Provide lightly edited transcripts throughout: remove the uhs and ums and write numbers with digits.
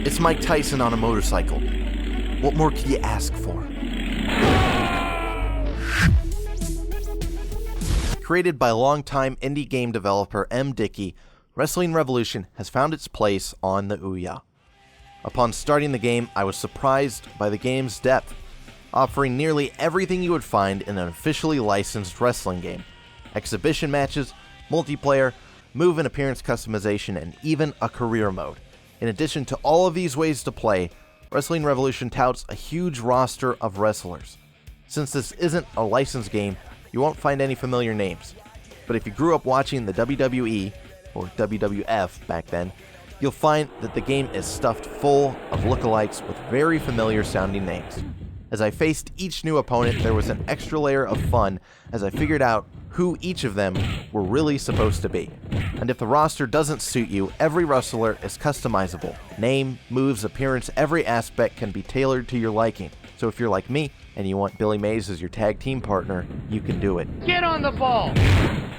It's Mike Tyson on a motorcycle. What more could you ask for? Created by longtime indie game developer M. Dickey, Wrestling Revolution has found its place on the OUYA. Upon starting the game, I was surprised by the game's depth, offering nearly everything you would find in an officially licensed wrestling game. Exhibition matches, multiplayer, move and appearance customization, and even a career mode. In addition to all of these ways to play, Wrestling Revolution touts a huge roster of wrestlers. Since this isn't a licensed game, you won't find any familiar names. But if you grew up watching the WWE, or WWF back then, you'll find that the game is stuffed full of lookalikes with very familiar sounding names. As I faced each new opponent, there was an extra layer of fun as I figured out who each of them were really supposed to be. And if the roster doesn't suit you, every wrestler is customizable. Name, moves, appearance, every aspect can be tailored to your liking. So if you're like me, and you want Billy Mays as your tag team partner, you can do it. Get on the ball!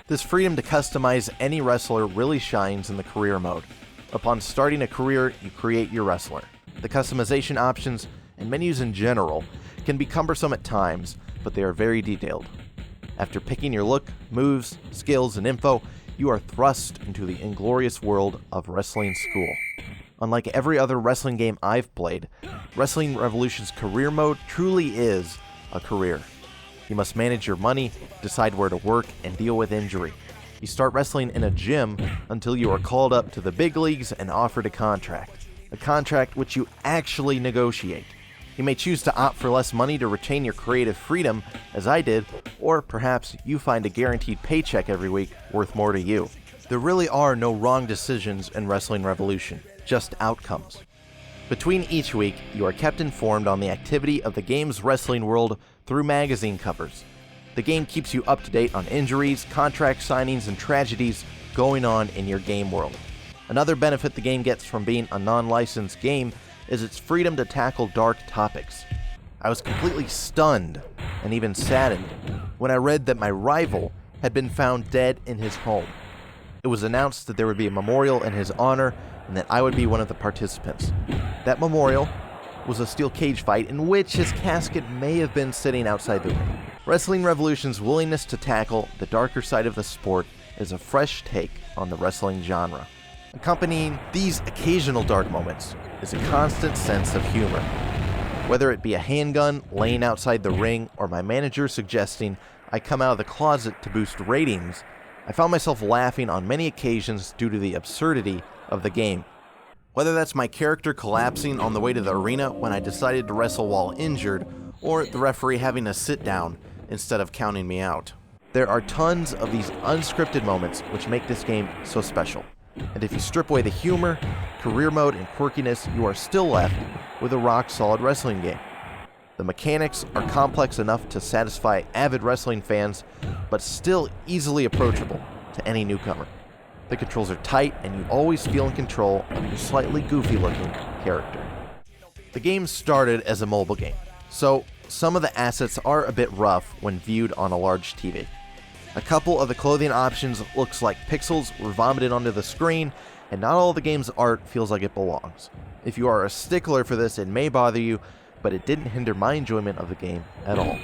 This freedom to customize any wrestler really shines in the career mode. Upon starting a career, you create your wrestler. The customization options, and menus in general, can be cumbersome at times, but they are very detailed. After picking your look, moves, skills, and info, you are thrust into the inglorious world of Wrestling School. Unlike every other wrestling game I've played, Wrestling Revolution's career mode truly is a career. You must manage your money, decide where to work, and deal with injury. You start wrestling in a gym until you are called up to the big leagues and offered a contract which you actually negotiate. You may choose to opt for less money to retain your creative freedom, as I did, or perhaps you find a guaranteed paycheck every week worth more to you. There really are no wrong decisions in Wrestling Revolution, just outcomes. Between each week, you are kept informed on the activity of the game's wrestling world through magazine covers. The game keeps you up to date on injuries, contract signings, and tragedies going on in your game world. Another benefit the game gets from being a non-licensed game is its freedom to tackle dark topics. I was completely stunned and even saddened when I read that my rival had been found dead in his home. It was announced that there would be a memorial in his honor and that I would be one of the participants. That memorial was a steel cage fight in which his casket may have been sitting outside the ring. Wrestling Revolution's willingness to tackle the darker side of the sport is a fresh take on the wrestling genre. Accompanying these occasional dark moments is a constant sense of humor. Whether it be a handgun laying outside the ring or my manager suggesting I come out of the closet to boost ratings, I found myself laughing on many occasions due to the absurdity of the game. Whether that's my character collapsing on the way to the arena when I decided to wrestle while injured, or the referee having a sit down instead of counting me out. There are tons of these unscripted moments which make this game so special. And if you strip away the humor, career mode, and quirkiness, you are still left with a rock-solid wrestling game. The mechanics are complex enough to satisfy avid wrestling fans, but still easily approachable to any newcomer. The controls are tight, and you always feel in control of your slightly goofy-looking character. The game started as a mobile game, so some of the assets are a bit rough when viewed on a large TV. A couple of the clothing options looks like pixels were vomited onto the screen, and not all of the game's art feels like it belongs. If you are a stickler for this, it may bother you, but it didn't hinder my enjoyment of the game at all.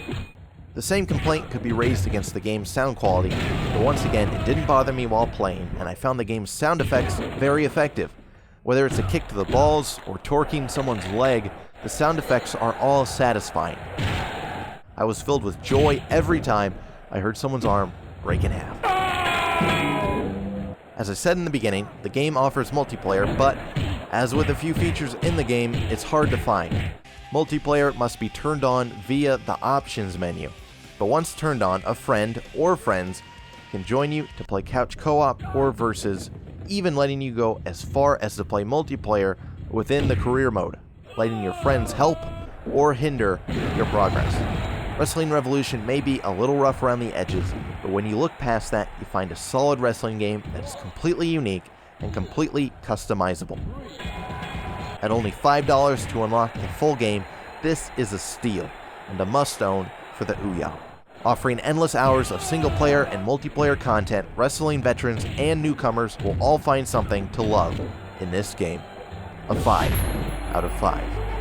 The same complaint could be raised against the game's sound quality, but once again, it didn't bother me while playing, and I found the game's sound effects very effective. Whether it's a kick to the balls or torquing someone's leg, the sound effects are all satisfying. I was filled with joy every time I heard someone's arm break in half. As I said in the beginning, the game offers multiplayer, but as with a few features in the game, it's hard to find. Multiplayer must be turned on via the options menu, but once turned on, a friend or friends can join you to play couch co-op or versus, even letting you go as far as to play multiplayer within the career mode, letting your friends help or hinder your progress. Wrestling Revolution may be a little rough around the edges, but when you look past that, you find a solid wrestling game that is completely unique and completely customizable. At only $5 to unlock the full game, this is a steal and a must-own for the OUYA. Offering endless hours of single-player and multiplayer content, wrestling veterans and newcomers will all find something to love in this game. A 5. out of 5.